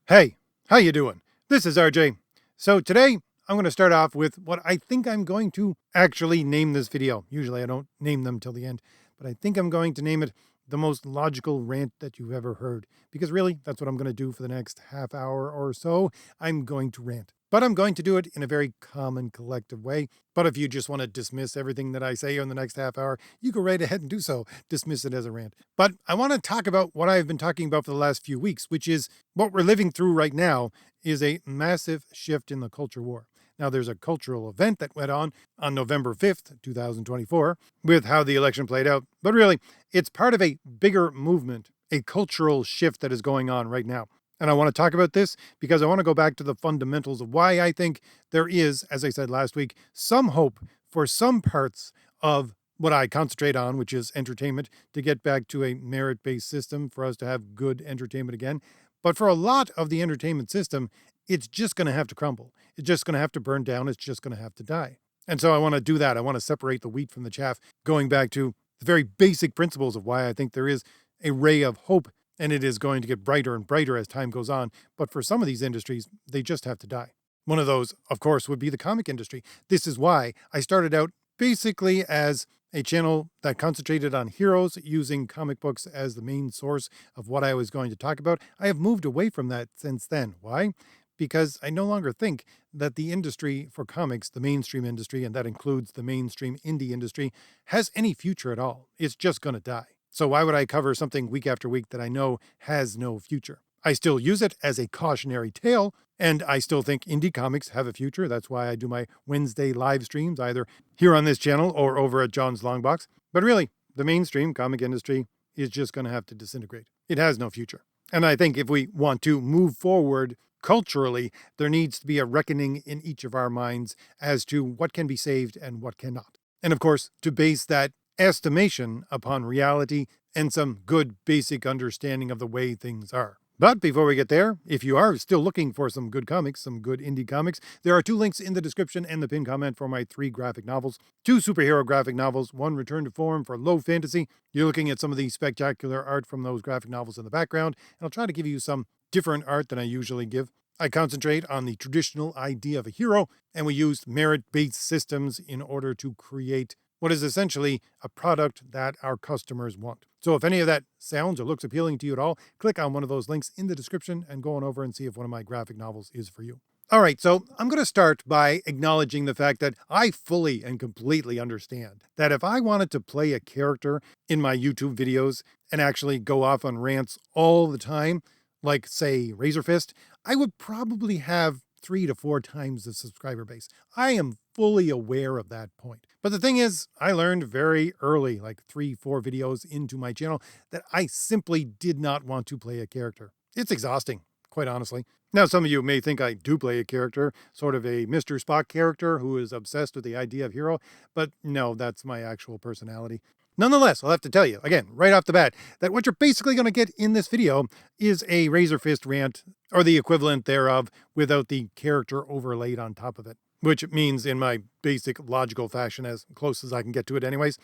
Hey, how you doing? This is RJ. So today I'm going to start off with what I think I'm going to actually name this video. Usually I don't name them till the end, but I think I'm going to name it the most logical rant that you've ever heard. Because really, that's what I'm going to do for the next half hour or so. I'm going to rant. But I'm going to do it in a very calm and collective way. But if you just want to dismiss everything that I say in the next half hour, you go right ahead and do so. Dismiss it as a rant. But I want to talk about what I've been talking about for the last few weeks, which is what we're living through right now is a massive shift in the culture war. Now, there's a cultural event that went on November 5th, 2024, with how the election played out. But really, it's part of a bigger movement, a cultural shift that is going on right now. And I want to talk about this because I want to go back to the fundamentals of why I think there is, as I said last week, some hope for some parts of what I concentrate on, which is entertainment, to get back to a merit-based system for us to have good entertainment again. But for a lot of the entertainment system, it's just going to have to crumble. It's just going to have to burn down. It's just going to have to die. And so I want to do that. I want to separate the wheat from the chaff, going back to the very basic principles of why I think there is a ray of hope, and it is going to get brighter and brighter as time goes on. But for some of these industries, they just have to die. One of those, of course, would be the comic industry. This is why I started out basically as a channel that concentrated on heroes, using comic books as the main source of what I was going to talk about. I have moved away from that since then. Why? Because I no longer think that the industry for comics, the mainstream industry, and that includes the mainstream indie industry, has any future at all. It's just going to die. So why would I cover something week after week that I know has no future? I still use it as a cautionary tale, and I still think indie comics have a future. That's why I do my Wednesday live streams, either here on this channel or over at John's Longbox. But really, the mainstream comic industry is just going to have to disintegrate. It has no future. And I think if we want to move forward culturally, there needs to be a reckoning in each of our minds as to what can be saved and what cannot. And of course, to base that estimation upon reality and some good basic understanding of the way things are. But before we get there, if you are still looking for some good comics, some good indie comics, there are 2 links in the description and the pinned comment for my 3 graphic novels. 2 superhero graphic novels, 1 return to form for low fantasy. You're looking at some of the spectacular art from those graphic novels in the background, and I'll try to give you some different art than I usually give. I concentrate on the traditional idea of a hero, and we use merit-based systems in order to create what is essentially a product that our customers want. So if any of that sounds or looks appealing to you at all, click on one of those links in the description and go on over and see if one of my graphic novels is for you. All right, so I'm going to start by acknowledging the fact that I fully and completely understand that if I wanted to play a character in my YouTube videos and actually go off on rants all the time, like, say, Razor Fist, I would probably have 3 to 4 times the subscriber base. I am fully aware of that point. But the thing is, I learned very early, like 3-4 videos into my channel, that I simply did not want to play a character. It's exhausting, quite honestly. Now, some of you may think I do play a character, sort of a Mr. Spock character who is obsessed with the idea of hero, but no, that's my actual personality. Nonetheless, I'll have to tell you, again, right off the bat, that what you're basically going to get in this video is a Razor Fist rant, or the equivalent thereof, without the character overlaid on top of it, which means in my basic logical fashion, as close as I can get to it anyways.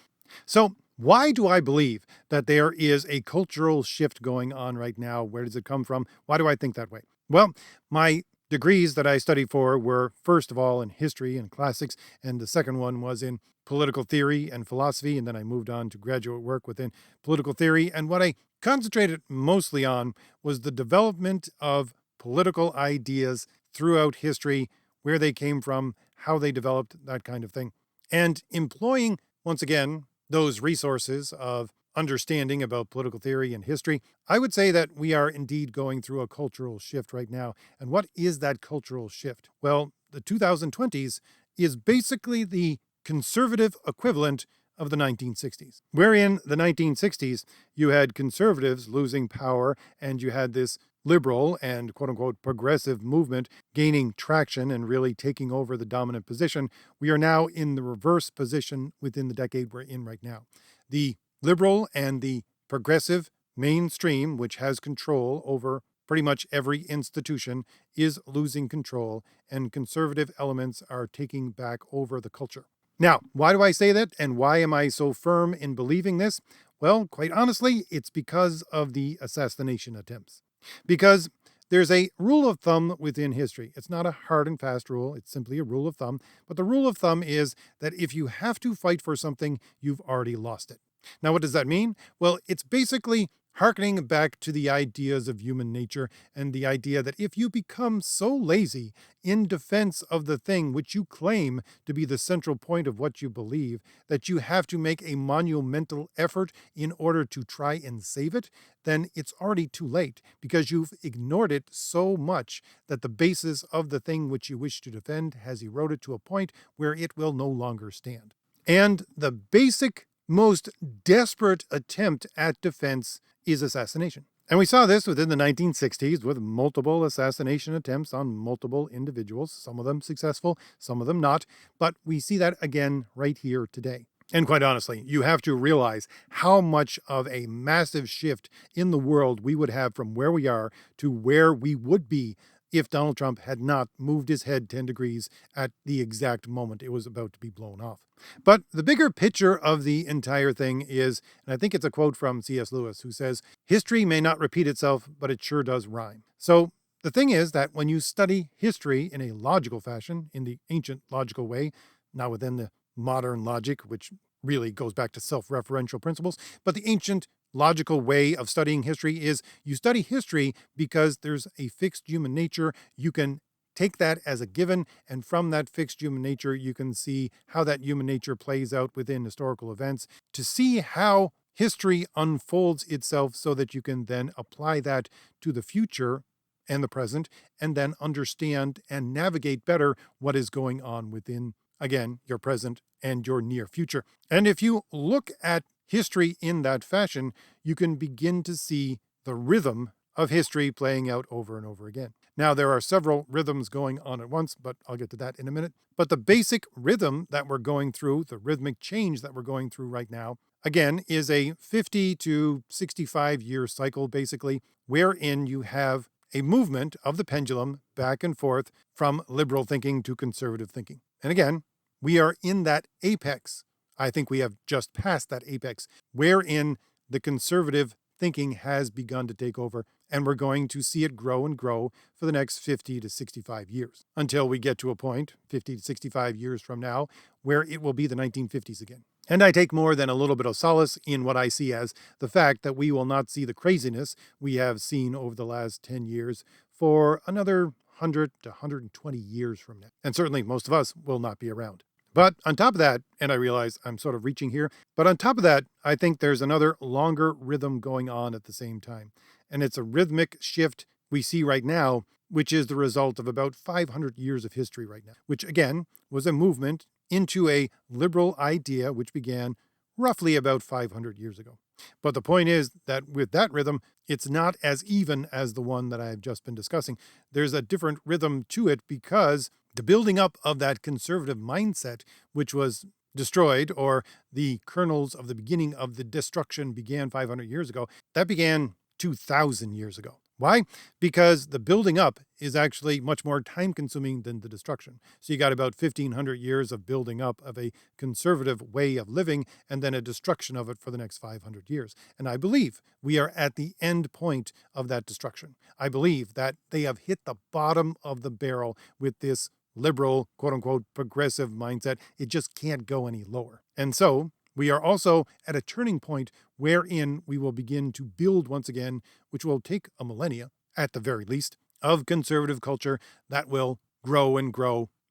So why do I believe that there is a cultural shift going on right now? Where does it come from? Why do I think that way? Well, my degrees that I studied for were, first of all, in history and classics, and the second one was in political theory and philosophy, and then I moved on to graduate work within political theory. And what I concentrated mostly on was the development of political ideas throughout history, where they came from, how they developed, that kind of thing. And employing, once again, those resources of understanding about political theory and history, I would say that we are indeed going through a cultural shift right now. And what is that cultural shift? Well, the 2020s is basically the conservative equivalent of the 1960s, wherein the 1960s, you had conservatives losing power and you had this liberal and quote unquote progressive movement gaining traction and really taking over the dominant position. We are now in the reverse position within the decade we're in right now. The liberal and the progressive mainstream, which has control over pretty much every institution, is losing control, and conservative elements are taking back over the culture. Now, why do I say that, and why am I so firm in believing this? Well, quite honestly, it's because of the assassination attempts. Because there's a rule of thumb within history. It's not a hard and fast rule, it's simply a rule of thumb. But the rule of thumb is that if you have to fight for something, you've already lost it. Now, what does that mean? Well, it's basically harkening back to the ideas of human nature and the idea that if you become so lazy in defense of the thing which you claim to be the central point of what you believe, that you have to make a monumental effort in order to try and save it, then it's already too late because you've ignored it so much that the basis of the thing which you wish to defend has eroded to a point where it will no longer stand. And the basic, most desperate attempt at defense is assassination. And we saw this within the 1960s with multiple assassination attempts on multiple individuals, some of them successful, some of them not. But we see that again right here today. And quite honestly, you have to realize how much of a massive shift in the world we would have from where we are to where we would be if Donald Trump had not moved his head 10 degrees at the exact moment it was about to be blown off. But the bigger picture of the entire thing is, and I think it's a quote from C.S. Lewis, who says, "History may not repeat itself, but it sure does rhyme." So the thing is that when you study history in a logical fashion, in the ancient logical way, not within the modern logic, which really goes back to self-referential principles, but the ancient logical way of studying history is you study history because there's a fixed human nature. You can take that as a given, and from that fixed human nature, you can see how that human nature plays out within historical events to see how history unfolds itself so that you can then apply that to the future and the present, and then understand and navigate better what is going on within, again, your present and your near future. And if you look at history in that fashion, you can begin to see the rhythm of history playing out over and over again. Now, there are several rhythms going on at once, but I'll get to that in a minute. But the basic rhythm that we're going through, the rhythmic change that we're going through right now, again, is a 50 to 65 year cycle, basically, wherein you have a movement of the pendulum back and forth from liberal thinking to conservative thinking. And again, we are in that apex. I think we have just passed that apex, wherein the conservative thinking has begun to take over, and we're going to see it grow and grow for the next 50 to 65 years, until we get to a point, 50 to 65 years from now, where it will be the 1950s again. And I take more than a little bit of solace in what I see as the fact that we will not see the craziness we have seen over the last 10 years for another 100 to 120 years from now. And certainly most of us will not be around. But on top of that, and I realize I'm sort of reaching here, but on top of that, I think there's another longer rhythm going on at the same time. And it's a rhythmic shift we see right now, which is the result of about 500 years of history right now, which again was a movement into a liberal idea which began roughly about 500 years ago. But the point is that with that rhythm, it's not as even as the one that I've just been discussing. There's a different rhythm to it because the building up of that conservative mindset, which was destroyed, or the kernels of the beginning of the destruction began 500 years ago, that began 2,000 years ago. Why? Because the building up is actually much more time consuming than the destruction. So you got about 1,500 years of building up of a conservative way of living and then a destruction of it for the next 500 years. And I believe we are at the end point of that destruction. I believe that they have hit the bottom of the barrel with this liberal, quote unquote, progressive mindset. It just can't go any lower. And so we are also at a turning point wherein we will begin to build once again, which will take a millennia, at the very least, of conservative culture that will grow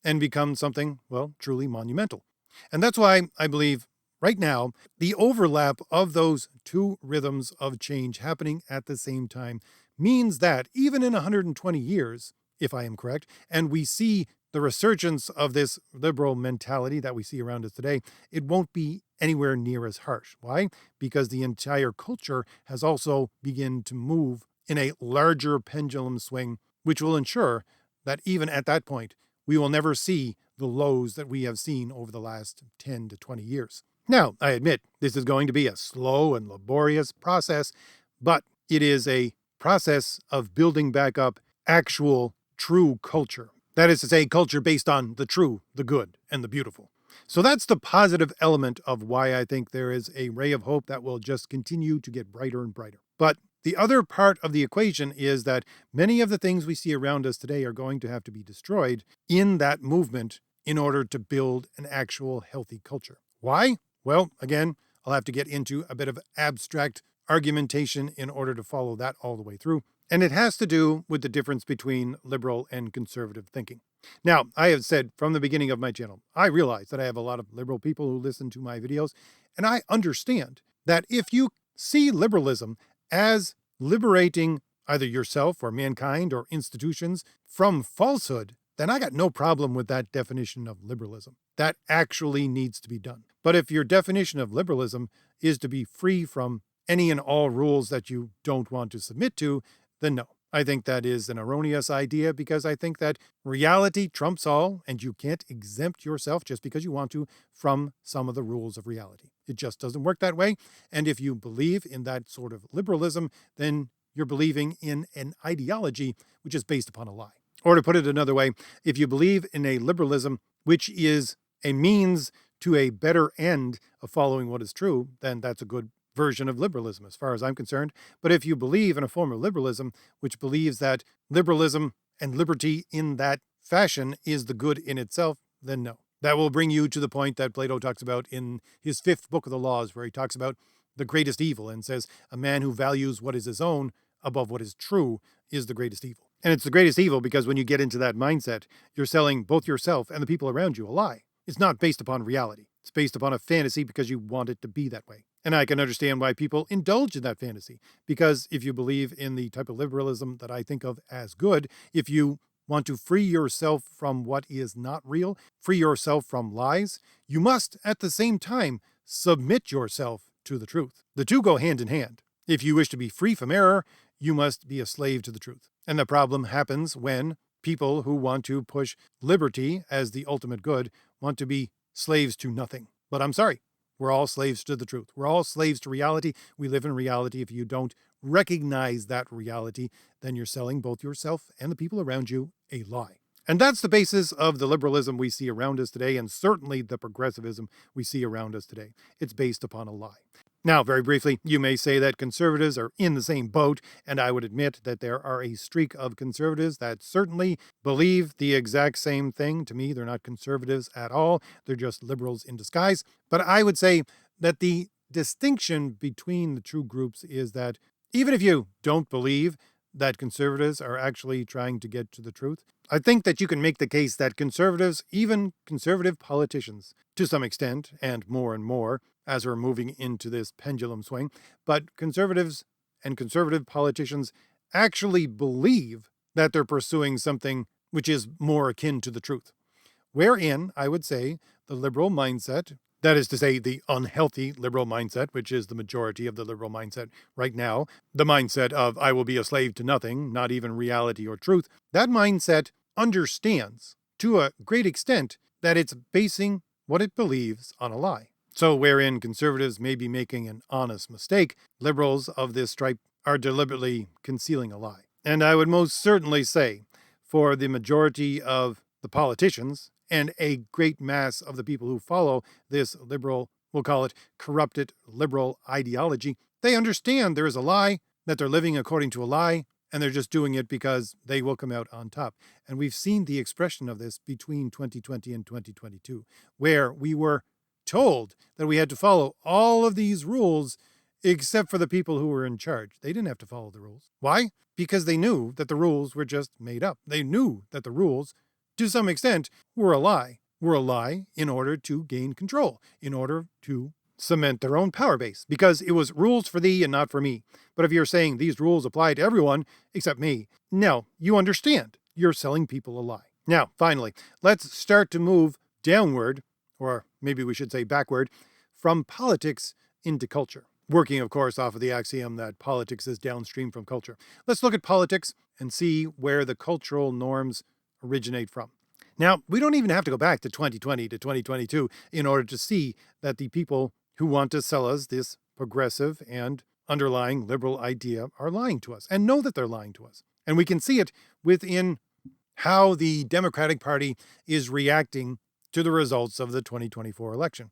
and become something, well, truly monumental. And that's why I believe right now, the overlap of those two rhythms of change happening at the same time means that even in 120 years, if I am correct, and we see the resurgence of this liberal mentality that we see around us today, it won't be anywhere near as harsh. Why? Because the entire culture has also begun to move in a larger pendulum swing, which will ensure that even at that point, we will never see the lows that we have seen over the last 10 to 20 years. Now, I admit this is going to be a slow and laborious process, but it is a process of building back up actual true culture. That is to say, culture based on the true, the good, and the beautiful. So that's the positive element of why I think there is a ray of hope that will just continue to get brighter and brighter. But The other part of the equation is that many of the things we see around us today are going to have to be destroyed in that movement in order to build an actual healthy culture. Why? Well, again, I'll have to get into a bit of abstract argumentation in order to follow that all the way through. And it has to do with the difference between liberal and conservative thinking. Now, I have said from the beginning of my channel, I realize that I have a lot of liberal people who listen to my videos, and I understand that if you see liberalism as liberating either yourself or mankind or institutions from falsehood, then I got no problem with that definition of liberalism. That actually needs to be done. But if your definition of liberalism is to be free from any and all rules that you don't want to submit to, then no. I think that is an erroneous idea because I think that reality trumps all, and you can't exempt yourself just because you want to from some of the rules of reality. It just doesn't work that way. And if you believe in that sort of liberalism, then you're believing in an ideology which is based upon a lie. Or to put it another way, if you believe in a liberalism which is a means to a better end of following what is true, then that's a good version of liberalism as far as I'm concerned. But if you believe in a form of liberalism which believes that liberalism and liberty in that fashion is the good in itself, then no. That will bring you to the point that Plato talks about in his 5th book of the Laws, where he talks about the greatest evil and says a man who values what is his own above what is true is the greatest evil. And it's the greatest evil because when you get into that mindset, you're selling both yourself and the people around you a lie. It's not based upon reality. It's based upon a fantasy because you want it to be that way. And I can understand why people indulge in that fantasy, because if you believe in the type of liberalism that I think of as good, if you want to free yourself from what is not real, free yourself from lies, you must at the same time submit yourself to the truth. The two go hand in hand. If you wish to be free from error, you must be a slave to the truth. And the problem happens when people who want to push liberty as the ultimate good want to be slaves to nothing. But I'm sorry, we're all slaves to the truth. We're all slaves to reality. We live in reality. If you don't recognize that reality, then you're selling both yourself and the people around you a lie. And that's the basis of the liberalism we see around us today, and certainly the progressivism we see around us today. It's based upon a lie. Now, very briefly, you may say that conservatives are in the same boat, and I would admit that there are a streak of conservatives that certainly believe the exact same thing. To me, they're not conservatives at all. They're just liberals in disguise. But I would say that the distinction between the two groups is that even if you don't believe that conservatives are actually trying to get to the truth, I think that you can make the case that conservatives, even conservative politicians, to some extent, and more, as we're moving into this pendulum swing, but conservatives and conservative politicians actually believe that they're pursuing something which is more akin to the truth. Wherein, I would say, the liberal mindset, that is to say, the unhealthy liberal mindset, which is the majority of the liberal mindset right now, the mindset of I will be a slave to nothing, not even reality or truth, that mindset understands, to a great extent, that it's basing what it believes on a lie. So wherein conservatives may be making an honest mistake, liberals of this stripe are deliberately concealing a lie. And I would most certainly say, for the majority of the politicians and a great mass of the people who follow this liberal, we'll call it corrupted liberal ideology, they understand there is a lie, that they're living according to a lie, and they're just doing it because they will come out on top. And we've seen the expression of this between 2020 and 2022, where we were told that we had to follow all of these rules except for the people who were in charge. They didn't have to follow the rules. Why? Because they knew that the rules were just made up. They knew that the rules, to some extent, were a lie. Were a lie in order to gain control, in order to cement their own power base, because it was rules for thee and not for me. But if you're saying these rules apply to everyone except me, no, you understand. You're selling people a lie. Now, finally, let's start to move downward, or maybe we should say backward, from politics into culture. Working, of course, off of the axiom that politics is downstream from culture. Let's look at politics and see where the cultural norms originate from. Now, we don't even have to go back to 2020 to 2022 in order to see that the people who want to sell us this progressive and underlying liberal idea are lying to us, and know that they're lying to us. And we can see it within how the Democratic Party is reacting to the results of the 2024 election.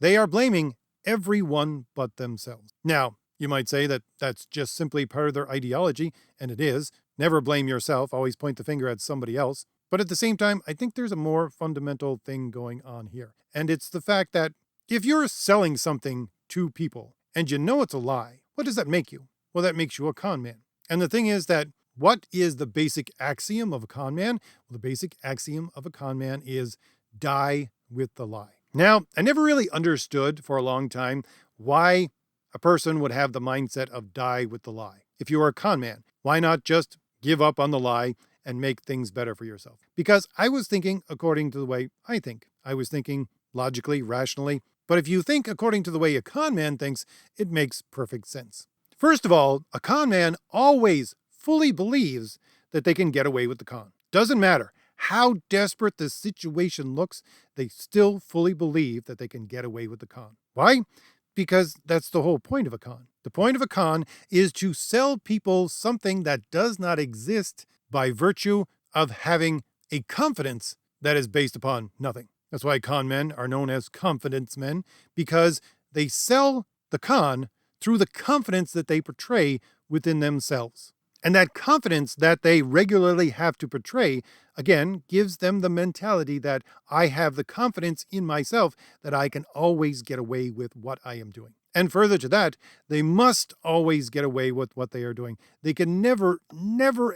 They are blaming everyone but themselves. Now, You might say that that's just simply part of their ideology, and it is. Never blame yourself, always point the finger at somebody else. But at the same time, I think there's a more fundamental thing going on here. And it's the fact that if you're selling something to people and you know it's a lie, what does that make you? Well, that makes you a con man. And the thing is that what is the basic axiom of a con man? Well, the basic axiom of a con man is die with the lie. Now, I never really understood for a long time why a person would have the mindset of die with the lie. If you are a con man, why not just give up on the lie and make things better for yourself? Because I was thinking according to the way I think. I was thinking logically, rationally. But if you think according to the way a con man thinks, it makes perfect sense. First of all, a con man always fully believes that they can get away with the con. Doesn't matter how desperate the situation looks, they still fully believe that they can get away with the con. Why? Because that's the whole point of a con. The point of a con is to sell people something that does not exist by virtue of having a confidence that is based upon nothing. That's why con men are known as confidence men, because they sell the con through the confidence that they portray within themselves. And that confidence that they regularly have to portray, again, gives them the mentality that I have the confidence in myself that I can always get away with what I am doing. And further to that, they must always get away with what they are doing. They can never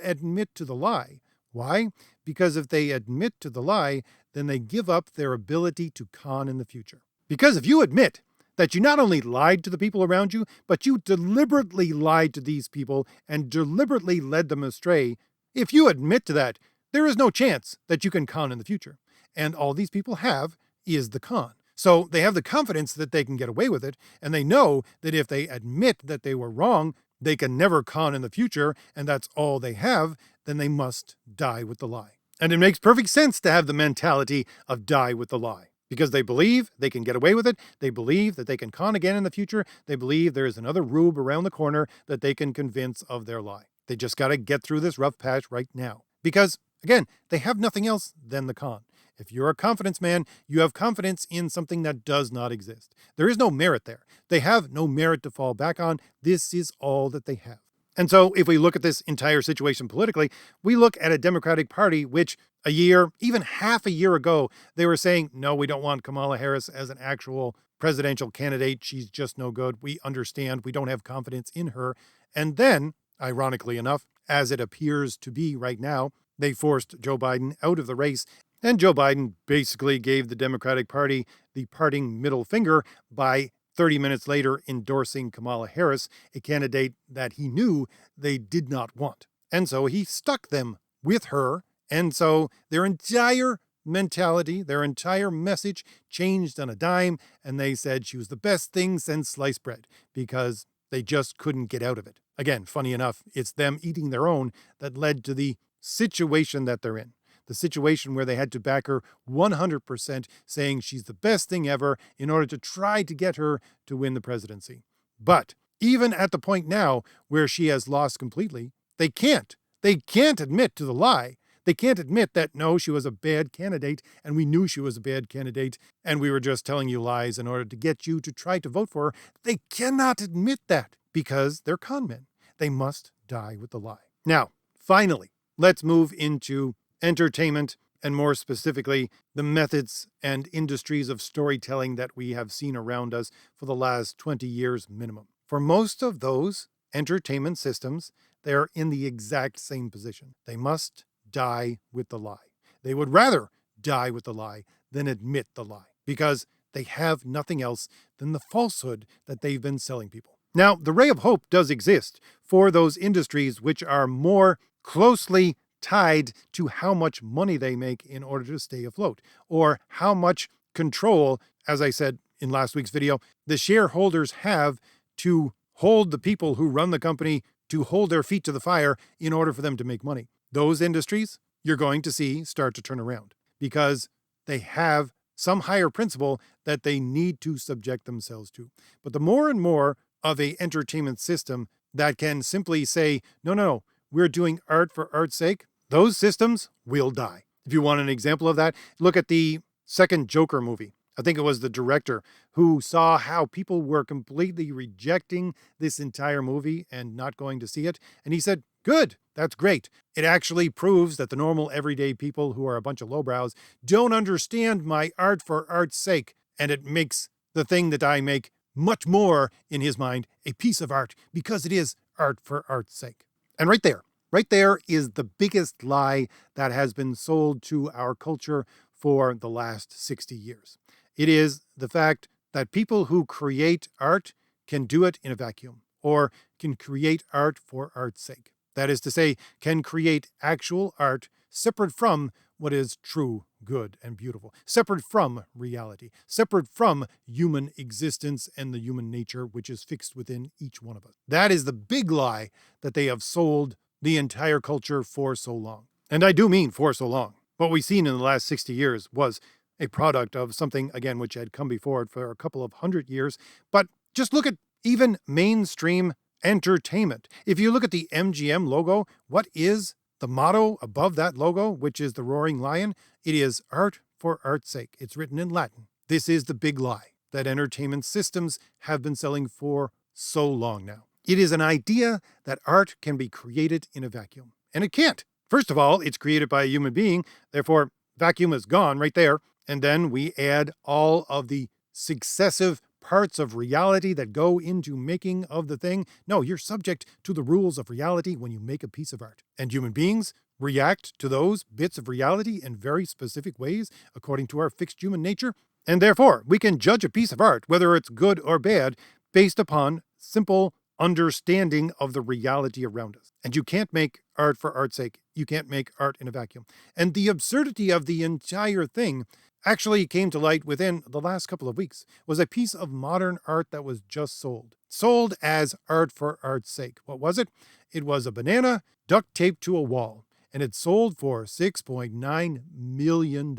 admit to the lie. Why? Because if they admit to the lie, then they give up their ability to con in the future. Because if you admit that you not only lied to the people around you, but you deliberately lied to these people and deliberately led them astray, if you admit to that, there is no chance that you can con in the future. And all these people have is the con. So they have the confidence that they can get away with it, and they know that if they admit that they were wrong, they can never con in the future, and that's all they have, then they must die with the lie. And it makes perfect sense to have the mentality of die with the lie. Because they believe they can get away with it. They believe that they can con again in the future. They believe there is another rube around the corner that they can convince of their lie. They just got to get through this rough patch right now. Because, again, they have nothing else than the con. If you're a confidence man, you have confidence in something that does not exist. There is no merit there. They have no merit to fall back on. This is all that they have. And so if we look at this entire situation politically, we look at a Democratic Party which a year, even half a year ago, they were saying, no, we don't want Kamala Harris as an actual presidential candidate. She's just no good. We understand. We don't have confidence in her. And then, ironically enough, as it appears to be right now, they forced Joe Biden out of the race. And Joe Biden basically gave the Democratic Party the parting middle finger by 30 minutes later endorsing Kamala Harris, a candidate that he knew they did not want. And so he stuck them with her. And so their entire mentality, their entire message changed on a dime. And they said she was the best thing since sliced bread because they just couldn't get out of it. Again, funny enough, it's them eating their own that led to the situation that they're in. The situation where they had to back her 100%, saying she's the best thing ever in order to try to get her to win the presidency. But even at the point now where she has lost completely, they can't admit to the lie. They can't admit that, no, she was a bad candidate, and we knew she was a bad candidate, and we were just telling you lies in order to get you to try to vote for her. They cannot admit that because they're con men. They must die with the lie. Now, finally, let's move into entertainment, and more specifically, the methods and industries of storytelling that we have seen around us for the last 20 years minimum. For most of those entertainment systems, they are in the exact same position. They must die with the lie. They would rather die with the lie than admit the lie because they have nothing else than the falsehood that they've been selling people. Now, the ray of hope does exist for those industries which are more closely tied to how much money they make in order to stay afloat, or how much control, as I said in last week's video, the shareholders have to hold the people who run the company to hold their feet to the fire in order for them to make money. Those industries you're going to see start to turn around because they have some higher principle that they need to subject themselves to. But the more and more of a entertainment system that can simply say, no, we're doing art for art's sake, those systems will die. If you want an example of that, look at the second Joker movie. I think it was the director who saw how people were completely rejecting this entire movie and not going to see it. And he said, good, that's great. It actually proves that the normal everyday people who are a bunch of lowbrows don't understand my art for art's sake. And it makes the thing that I make much more, in his mind, a piece of art because it is art for art's sake. And right there is the biggest lie that has been sold to our culture for the last 60 years. It is the fact that people who create art can do it in a vacuum, or can create art for art's sake. That is to say, can create actual art separate from what is true, good, and beautiful, separate from reality, separate from human existence and the human nature which is fixed within each one of us. That is the big lie that they have sold the entire culture for so long. And I do mean for so long. What we've seen in the last 60 years was a product of something, again, which had come before it for a couple of 100 years. But just look at even mainstream entertainment. If you look at the MGM logo, what is the motto above that logo, which is the roaring lion? It is art for art's sake. It's written in Latin. This is the big lie that entertainment systems have been selling for so long now. It is an idea that art can be created in a vacuum. And it can't. First of all, it's created by a human being. Therefore, vacuum is gone right there. And then we add all of the successive parts of reality that go into making of the thing. No, you're subject to the rules of reality when you make a piece of art. And human beings react to those bits of reality in very specific ways according to our fixed human nature. And therefore, we can judge a piece of art, whether it's good or bad, based upon simple understanding of the reality around us. And you can't make art for art's sake. You can't make art in a vacuum. And the absurdity of the entire thing actually came to light within the last couple of weeks. Was a piece of modern art that was just sold as art for art's sake. What was it? It was a banana duct taped to a wall, and it sold for $6.9 million.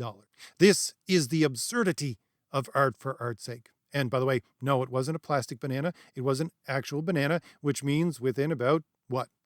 This is the absurdity of art for art's sake. And by the way, no, it wasn't a plastic banana. It was an actual banana, which means within about,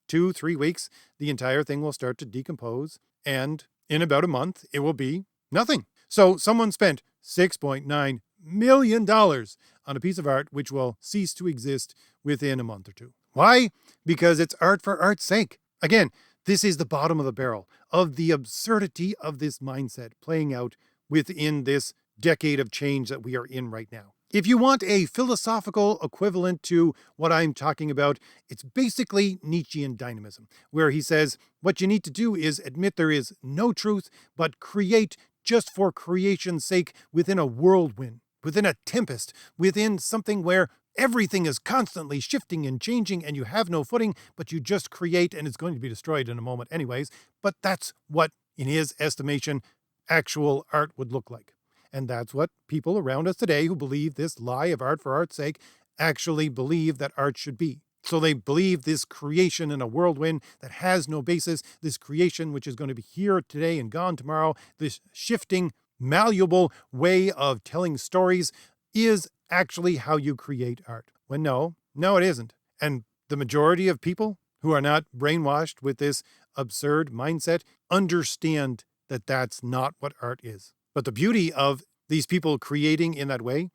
2-3 weeks, the entire thing will start to decompose. And in about a month, it will be nothing. So someone spent $6.9 million on a piece of art which will cease to exist within a month or two. Why? Because it's art for art's sake. Again, this is the bottom of the barrel of the absurdity of this mindset playing out within this decade of change that we are in right now. If you want a philosophical equivalent to what I'm talking about, it's basically Nietzschean dynamism, where he says what you need to do is admit there is no truth, but create just for creation's sake within a whirlwind, within a tempest, within something where everything is constantly shifting and changing and you have no footing, but you just create and it's going to be destroyed in a moment anyways. But that's what, in his estimation, actual art would look like. And that's what people around us today who believe this lie of art for art's sake actually believe that art should be. So they believe this creation in a whirlwind that has no basis, this creation which is going to be here today and gone tomorrow, this shifting, malleable way of telling stories is actually how you create art. When no, it isn't. And the majority of people who are not brainwashed with this absurd mindset understand that that's not what art is. But the beauty of these people creating in that way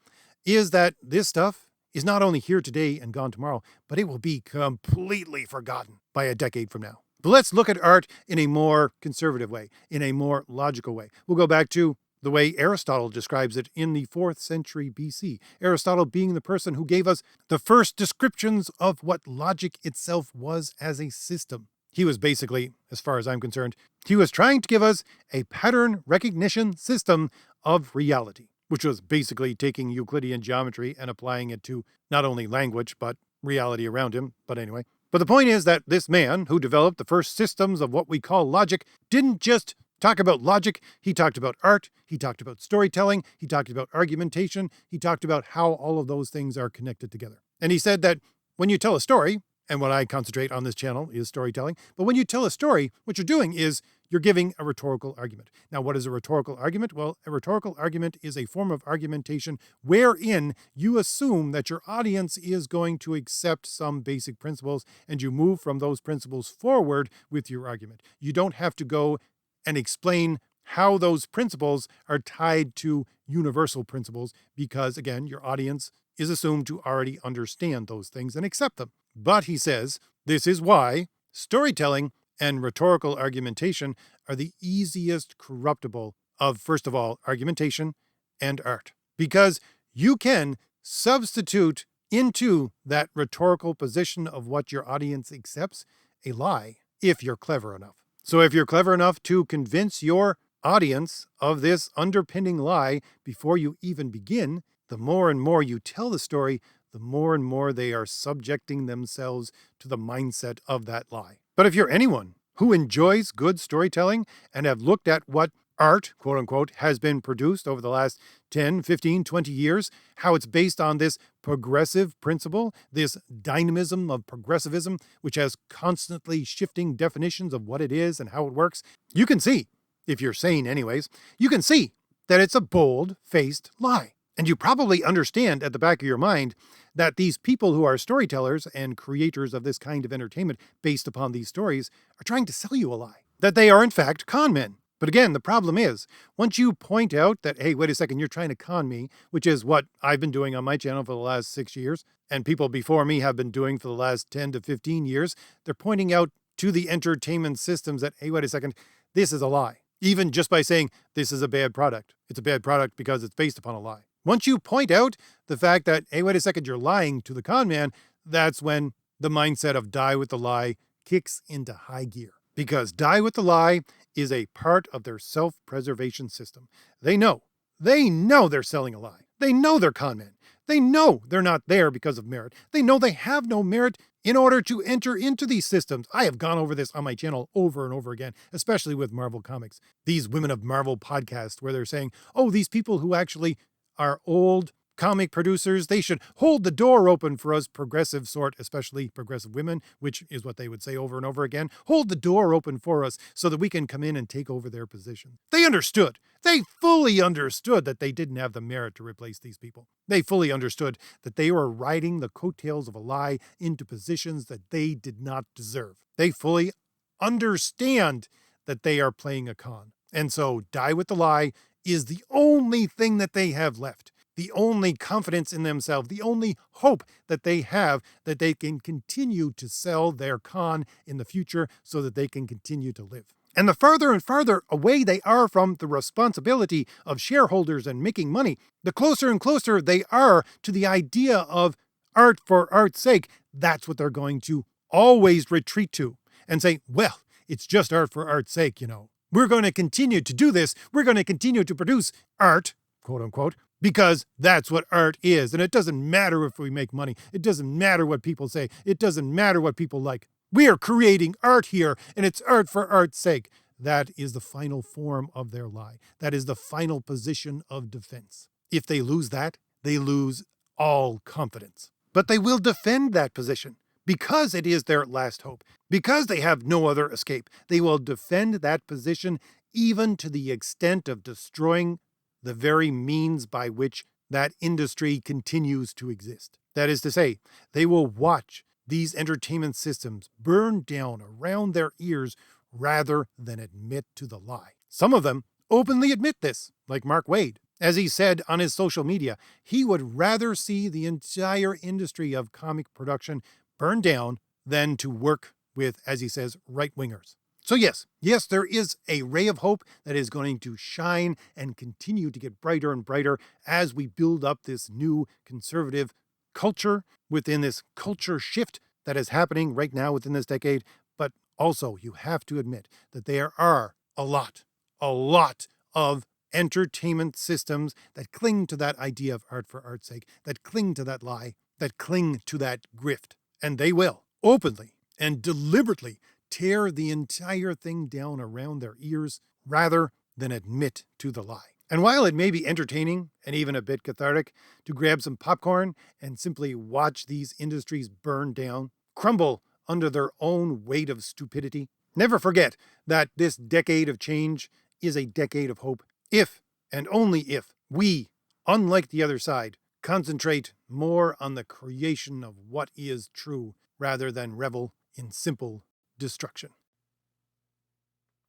is that this stuff is not only here today and gone tomorrow, but it will be completely forgotten by a decade from now. But let's look at art in a more conservative way, in a more logical way. We'll go back to the way Aristotle describes it in the 4th century BC. Aristotle being the person who gave us the first descriptions of what logic itself was as a system. He was basically, as far as I'm concerned, he was trying to give us a pattern recognition system of reality, which was basically taking Euclidean geometry and applying it to not only language, but reality around him. But anyway, but the point is that this man who developed the first systems of what we call logic didn't just talk about logic. He talked about art. He talked about storytelling. He talked about argumentation. He talked about how all of those things are connected together. And he said that when you tell a story, and what I concentrate on this channel is storytelling. But when you tell a story, what you're doing is you're giving a rhetorical argument. Now, what is a rhetorical argument? Well, a rhetorical argument is a form of argumentation wherein you assume that your audience is going to accept some basic principles and you move from those principles forward with your argument. You don't have to go and explain how those principles are tied to universal principles because, again, your audience is assumed to already understand those things and accept them. But he says, this is why storytelling and rhetorical argumentation are the easiest corruptible of, first of all, argumentation and art. Because you can substitute into that rhetorical position of what your audience accepts a lie if you're clever enough. So if you're clever enough to convince your audience of this underpinning lie before you even begin, the more and more you tell the story, the more and more they are subjecting themselves to the mindset of that lie. But if you're anyone who enjoys good storytelling and have looked at what art, quote unquote, has been produced over the last 10, 15, 20 years, how it's based on this progressive principle, this dynamism of progressivism, which has constantly shifting definitions of what it is and how it works, you can see, if you're sane anyways, you can see that it's a bold-faced lie. And you probably understand at the back of your mind that these people who are storytellers and creators of this kind of entertainment based upon these stories are trying to sell you a lie, that they are in fact con men. But again, the problem is, once you point out that, hey, wait a second, you're trying to con me, which is what I've been doing on my channel for the last 6 years, and people before me have been doing for the last 10 to 15 years, they're pointing out to the entertainment systems that, hey, wait a second, this is a lie. Even just by saying this is a bad product. It's a bad product because it's based upon a lie. Once you point out the fact that, hey, wait a second, you're lying to the con man, that's when the mindset of die with the lie kicks into high gear. Because die with the lie is a part of their self-preservation system. They know they're selling a lie. They know they're con men. They know they're not there because of merit. They know they have no merit in order to enter into these systems. I have gone over this on my channel over and over again, especially with Marvel Comics. These Women of Marvel podcasts where they're saying, oh, these people who actually are old comic producers, they should hold the door open for us progressive sort, especially progressive women, which is what they would say over and over again. Hold the door open for us so that we can come in and take over their position. They understood. They fully understood that they didn't have the merit to replace these people. They fully understood that they were riding the coattails of a lie into positions that they did not deserve. They fully understand that they are playing a con. And so die with the lie is the only thing that they have left. The only confidence in themselves, the only hope that they have that they can continue to sell their con in the future so that they can continue to live. And the farther and farther away they are from the responsibility of shareholders and making money, the closer and closer they are to the idea of art for art's sake. That's what they're going to always retreat to and say, well, it's just art for art's sake, you know. We're going to continue to do this. We're going to continue to produce art, quote unquote, because that's what art is. And it doesn't matter if we make money. It doesn't matter what people say. It doesn't matter what people like. We are creating art here, and it's art for art's sake. That is the final form of their lie. That is the final position of defense. If they lose that, they lose all confidence. But they will defend that position because it is their last hope. Because they have no other escape. They will defend that position even to the extent of destroying the very means by which that industry continues to exist. That is to say, they will watch these entertainment systems burn down around their ears rather than admit to the lie. Some of them openly admit this, like Mark Waid. As he said on his social media, he would rather see the entire industry of comic production burn down than to work with, as he says, right-wingers. So yes, there is a ray of hope that is going to shine and continue to get brighter and brighter as we build up this new conservative culture within this culture shift that is happening right now within this decade. But also, you have to admit that there are a lot of entertainment systems that cling to that idea of art for art's sake, that cling to that lie, that cling to that grift. And they will openly and deliberately tear the entire thing down around their ears rather than admit to the lie. And while it may be entertaining and even a bit cathartic to grab some popcorn and simply watch these industries burn down, crumble under their own weight of stupidity, never forget that this decade of change is a decade of hope if and only if we, unlike the other side, concentrate more on the creation of what is true rather than revel in simple destruction.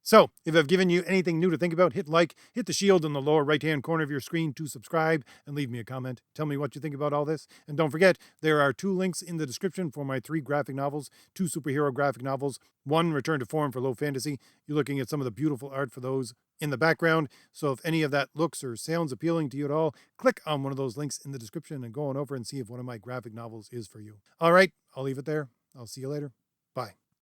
So, if I've given you anything new to think about, hit like, hit the shield in the lower right-hand corner of your screen to subscribe, and leave me a comment. Tell me what you think about all this. And don't forget, there are 2 links in the description for my 3 graphic novels, 2 superhero graphic novels, 1 Return to Form for low fantasy. You're looking at some of the beautiful art for those in the background. So if any of that looks or sounds appealing to you at all, click on one of those links in the description and go on over and see if one of my graphic novels is for you. All right, I'll leave it there. I'll see you later. Bye.